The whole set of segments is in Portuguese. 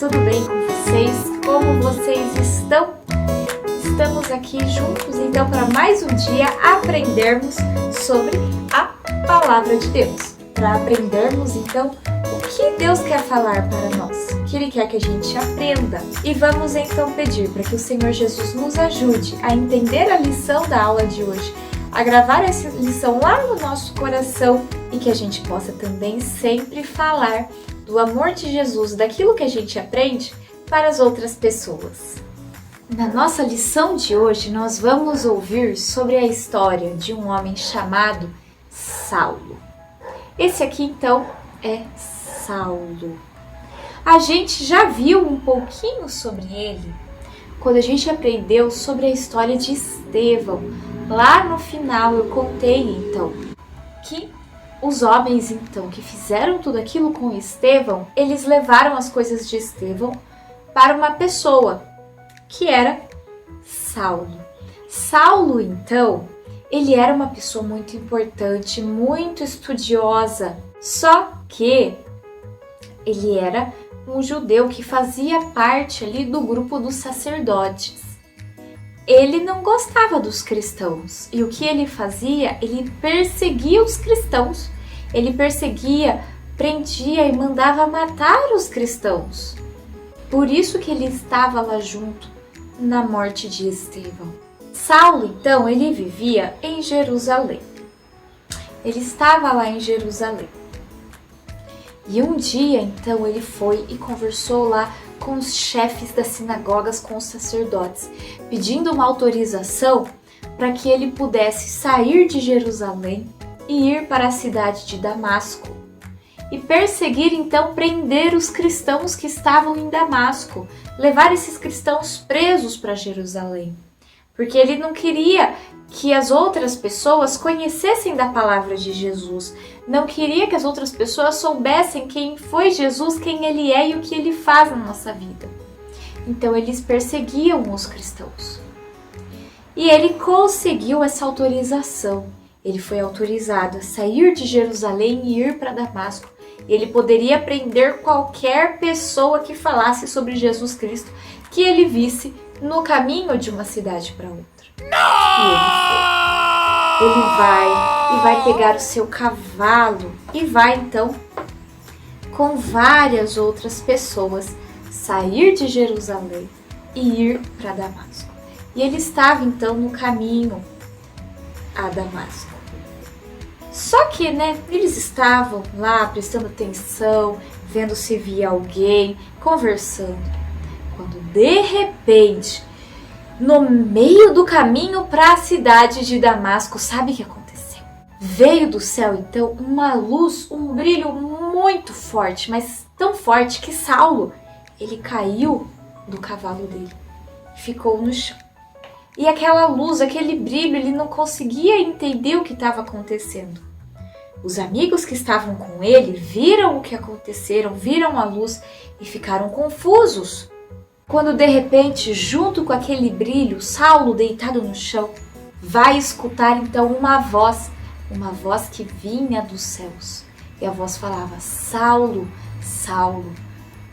tudo bem com vocês? Como vocês estão? Estamos aqui juntos então para mais um dia aprendermos sobre a Palavra de Deus. Para aprendermos então o que Deus quer falar para nós, o que Ele quer que a gente aprenda. E vamos então pedir para que o Senhor Jesus nos ajude a entender a lição da aula de hoje, a gravar essa lição lá no nosso coração e que a gente possa também sempre falar do amor de Jesus, daquilo que a gente aprende para as outras pessoas. Na nossa lição de hoje, nós vamos ouvir sobre a história de um homem chamado Saulo. Esse aqui, então, é Saulo. A gente já viu um pouquinho sobre ele quando a gente aprendeu sobre a história de Estevão. Lá no final eu contei, então, que os homens, então, que fizeram tudo aquilo com Estevão, eles levaram as coisas de Estevão para uma pessoa, que era Saulo. Saulo, então, ele era uma pessoa muito importante, muito estudiosa, só que ele era um judeu que fazia parte ali do grupo dos sacerdotes. Ele não gostava dos cristãos e o que ele fazia? Ele perseguia os cristãos, ele perseguia, prendia e mandava matar os cristãos. Por isso que ele estava lá junto na morte de Estevão. Saulo, então, ele vivia em Jerusalém. Ele estava lá em Jerusalém. E um dia, então, ele foi e conversou lá com os chefes das sinagogas, com os sacerdotes, pedindo uma autorização para que ele pudesse sair de Jerusalém e ir para a cidade de Damasco. E perseguir, então, prender os cristãos que estavam em Damasco, levar esses cristãos presos para Jerusalém. Porque ele não queria que as outras pessoas conhecessem da palavra de Jesus, não queria que as outras pessoas soubessem quem foi Jesus, quem ele é e o que ele faz na nossa vida. Então eles perseguiam os cristãos. E ele conseguiu essa autorização. Ele foi autorizado a sair de Jerusalém e ir para Damasco. Ele poderia prender qualquer pessoa que falasse sobre Jesus Cristo que ele visse no caminho de uma cidade para outra. E ele foi. Ele vai pegar o seu cavalo e vai então com várias outras pessoas sair de Jerusalém e ir para Damasco. E ele estava então no caminho a Damasco. Só que, eles estavam lá prestando atenção, vendo se via alguém, conversando. Quando de repente, no meio do caminho para a cidade de Damasco, sabe o que aconteceu? Veio do céu então uma luz, um brilho muito forte, mas tão forte que Saulo, ele caiu do cavalo dele, ficou no chão. E aquela luz, aquele brilho, ele não conseguia entender o que estava acontecendo. Os amigos que estavam com ele viram o que aconteceu, viram a luz e ficaram confusos. Quando de repente, junto com aquele brilho, Saulo, deitado no chão, vai escutar então uma voz que vinha dos céus. E a voz falava: Saulo, Saulo,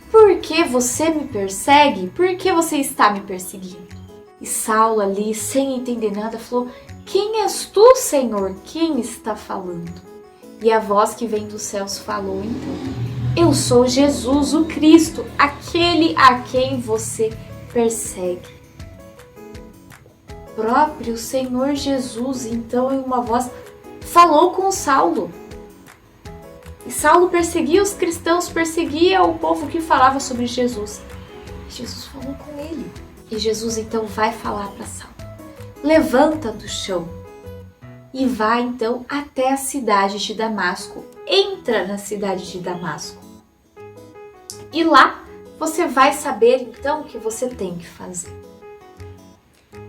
por que você me persegue? Por que você está me perseguindo? E Saulo ali, sem entender nada, falou: quem és tu, Senhor? Quem está falando? E a voz que vem dos céus falou então: eu sou Jesus, o Cristo, aquele a quem você persegue. O próprio Senhor Jesus, então, em uma voz, falou com Saulo. E Saulo perseguia os cristãos, perseguia o povo que falava sobre Jesus. E Jesus falou com ele. E Jesus, então, vai falar para Saulo: levanta do chão e vai, então, até a cidade de Damasco. Entra na cidade de Damasco. E lá você vai saber, então, o que você tem que fazer.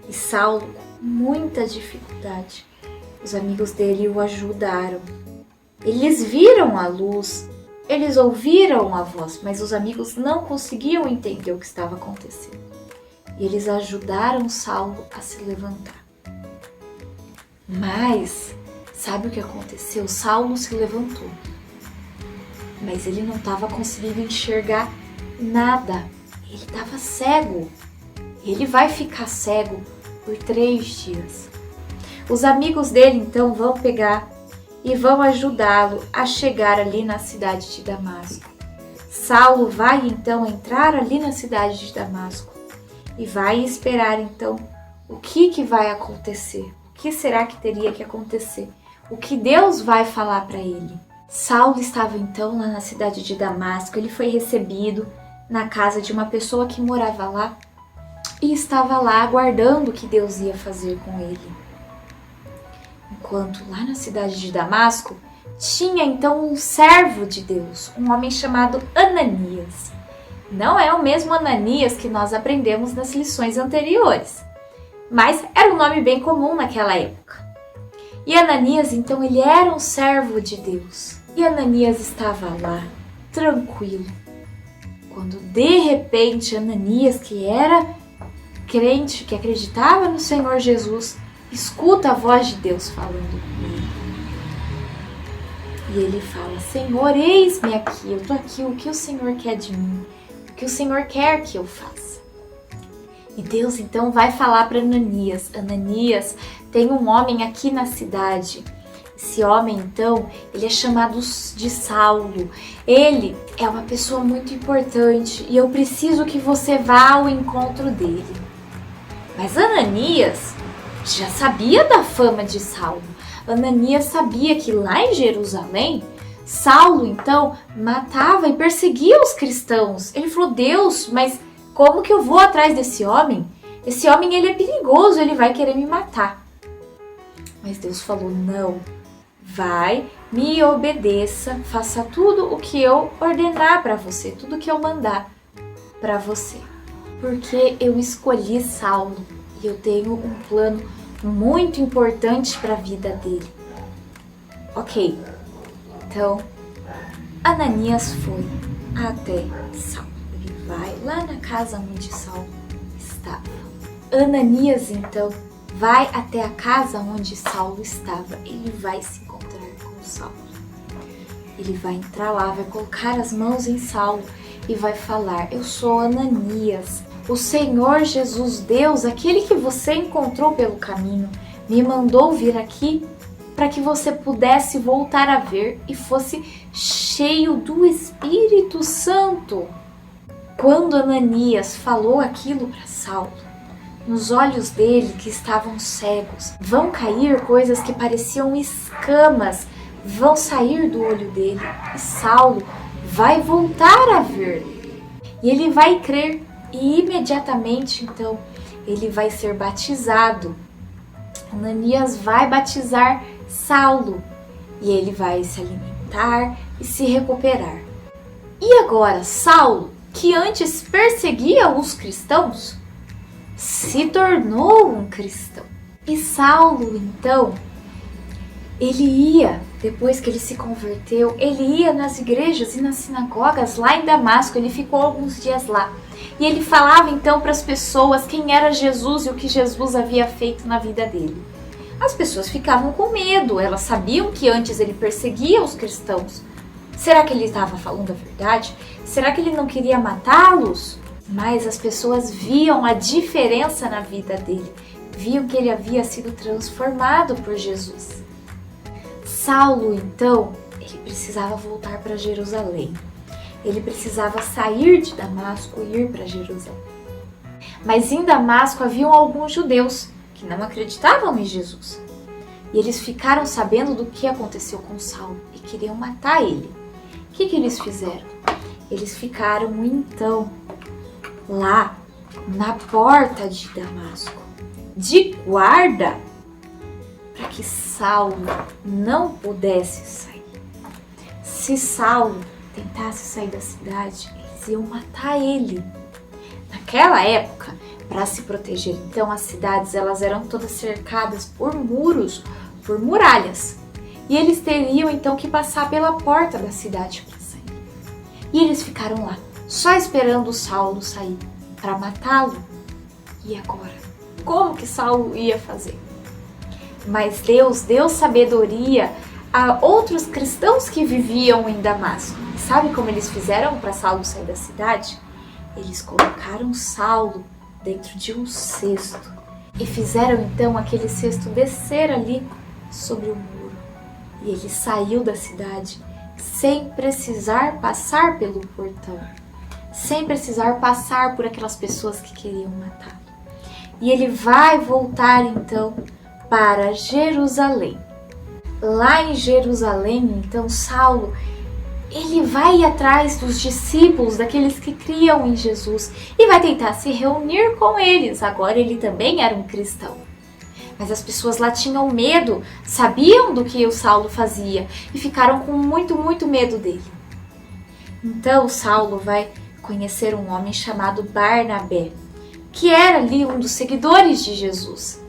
E Saulo, com muita dificuldade, os amigos dele o ajudaram. Eles viram a luz, eles ouviram a voz, mas os amigos não conseguiam entender o que estava acontecendo. E eles ajudaram Saulo a se levantar. Mas, sabe o que aconteceu? Saulo se levantou, mas ele não estava conseguindo enxergar Nada. Ele estava cego. Ele vai ficar cego por 3 dias. Os amigos dele então vão pegar e vão ajudá-lo a chegar ali na cidade de Damasco. Saulo vai então entrar ali na cidade de Damasco e vai esperar então o que vai acontecer. O que será que teria que acontecer? O que Deus vai falar para ele? Saulo estava então lá na cidade de Damasco. Ele foi recebido na casa de uma pessoa que morava lá e estava lá aguardando o que Deus ia fazer com ele. Enquanto lá na cidade de Damasco tinha então um servo de Deus, um homem chamado Ananias. Não é o mesmo Ananias que nós aprendemos nas lições anteriores, mas era um nome bem comum naquela época. E Ananias então ele era um servo de Deus. E Ananias estava lá, tranquilo, quando de repente Ananias, que era crente, que acreditava no Senhor Jesus, escuta a voz de Deus falando com ele. E ele fala: Senhor, eis-me aqui, eu estou aqui, o que o Senhor quer de mim? O que o Senhor quer que eu faça? E Deus então vai falar para Ananias: Ananias, tem um homem aqui na cidade. Esse homem então, ele é chamado de Saulo. Ele é uma pessoa muito importante e eu preciso que você vá ao encontro dele. Mas Ananias já sabia da fama de Saulo. Ananias sabia que lá em Jerusalém, Saulo então matava e perseguia os cristãos. Ele falou: Deus, mas como que eu vou atrás desse homem? Esse homem ele é perigoso, ele vai querer me matar. Mas Deus falou: não, vai, me obedeça, faça tudo o que eu ordenar para você, tudo que eu mandar para você. Porque eu escolhi Saulo e eu tenho um plano muito importante para a vida dele. Ok, então Ananias foi até Saulo. Ele vai lá na casa onde Saulo estava. Ananias então vai até a casa onde Saulo estava. Ele vai se encontrar com Saulo. Ele vai entrar lá, vai colocar as mãos em Saulo e vai falar: eu sou Ananias. O Senhor Jesus, Deus, aquele que você encontrou pelo caminho, me mandou vir aqui para que você pudesse voltar a ver e fosse cheio do Espírito Santo. Quando Ananias falou aquilo para Saulo, nos olhos dele, que estavam cegos, vão cair coisas que pareciam escamas, vão sair do olho dele e Saulo vai voltar a ver. E ele vai crer. E imediatamente, então, ele vai ser batizado. Ananias vai batizar Saulo e ele vai se alimentar e se recuperar. E agora, Saulo, que antes perseguia os cristãos, se tornou um cristão. E Saulo, então, ele ia, depois que ele se converteu, ele ia nas igrejas e nas sinagogas lá em Damasco. Ele ficou alguns dias lá. E ele falava então para as pessoas quem era Jesus e o que Jesus havia feito na vida dele. As pessoas ficavam com medo, elas sabiam que antes ele perseguia os cristãos. Será que ele estava falando a verdade? Será que ele não queria matá-los? Mas as pessoas viam a diferença na vida dele, viam que ele havia sido transformado por Jesus. Saulo, então, ele precisava voltar para Jerusalém. Ele precisava sair de Damasco e ir para Jerusalém. Mas em Damasco haviam alguns judeus que não acreditavam em Jesus. E eles ficaram sabendo do que aconteceu com Saulo e queriam matar ele. O que eles fizeram? Eles ficaram então lá na porta de Damasco, de guarda, para que Saulo não pudesse sair. Se Saulo tentasse sair da cidade, eles iam matar ele. Naquela época, para se proteger, então as cidades elas eram todas cercadas por muros, por muralhas. E eles teriam então que passar pela porta da cidade para sair. E eles ficaram lá, só esperando Saulo sair para matá-lo. E agora, como que Saulo ia fazer? Mas Deus deu sabedoria a outros cristãos que viviam em Damasco. Sabe como eles fizeram para Saulo sair da cidade? eles colocaram Saulo dentro de um cesto e fizeram então aquele cesto descer ali sobre o muro. E ele saiu da cidade sem precisar passar pelo portão, sem precisar passar por aquelas pessoas que queriam matá-lo. E ele vai voltar então para Jerusalém. Lá em Jerusalém, então, Saulo, ele vai atrás dos discípulos, daqueles que criam em Jesus, e vai tentar se reunir com eles. Agora ele também era um cristão. Mas as pessoas lá tinham medo, sabiam do que o Saulo fazia e ficaram com muito medo dele. Então Saulo vai conhecer um homem chamado Barnabé, que era ali um dos seguidores de Jesus.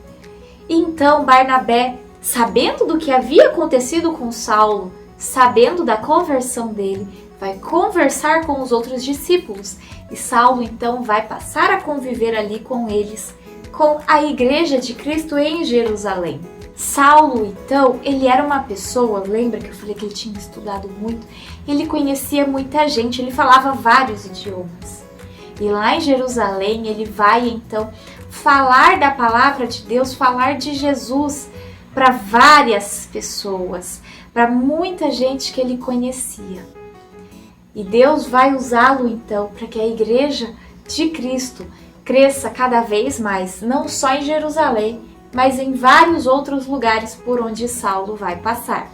Então Barnabé, sabendo do que havia acontecido com Saulo, sabendo da conversão dele, vai conversar com os outros discípulos. E Saulo então vai passar a conviver ali com eles, com a igreja de Cristo em Jerusalém. Saulo então, ele era uma pessoa, lembra que eu falei que ele tinha estudado muito? Ele conhecia muita gente, ele falava vários idiomas. E lá em Jerusalém ele vai então falar da palavra de Deus, falar de Jesus para várias pessoas, para muita gente que ele conhecia. E Deus vai usá-lo então para que a igreja de Cristo cresça cada vez mais, não só em Jerusalém, mas em vários outros lugares por onde Saulo vai passar.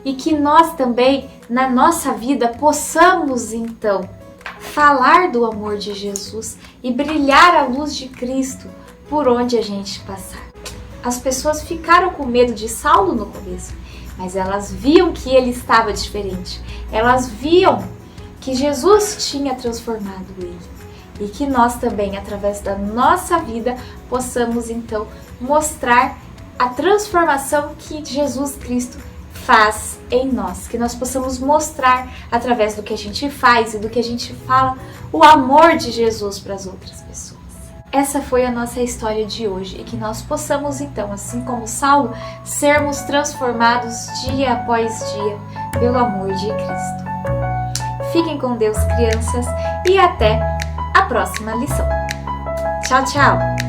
E que nós também, na nossa vida, possamos então falar do amor de Jesus e brilhar a luz de Cristo por onde a gente passar. As pessoas ficaram com medo de Saulo no começo, mas elas viam que ele estava diferente. Elas viam que Jesus tinha transformado ele. E que nós também, através da nossa vida, possamos então mostrar a transformação que Jesus Cristo faz em nós. Que nós possamos mostrar, através do que a gente faz e do que a gente fala, o amor de Jesus para as outras pessoas. Essa foi a nossa história de hoje e que nós possamos então, assim como Saulo, sermos transformados dia após dia pelo amor de Cristo. Fiquem com Deus, crianças, e até a próxima lição. Tchau, tchau!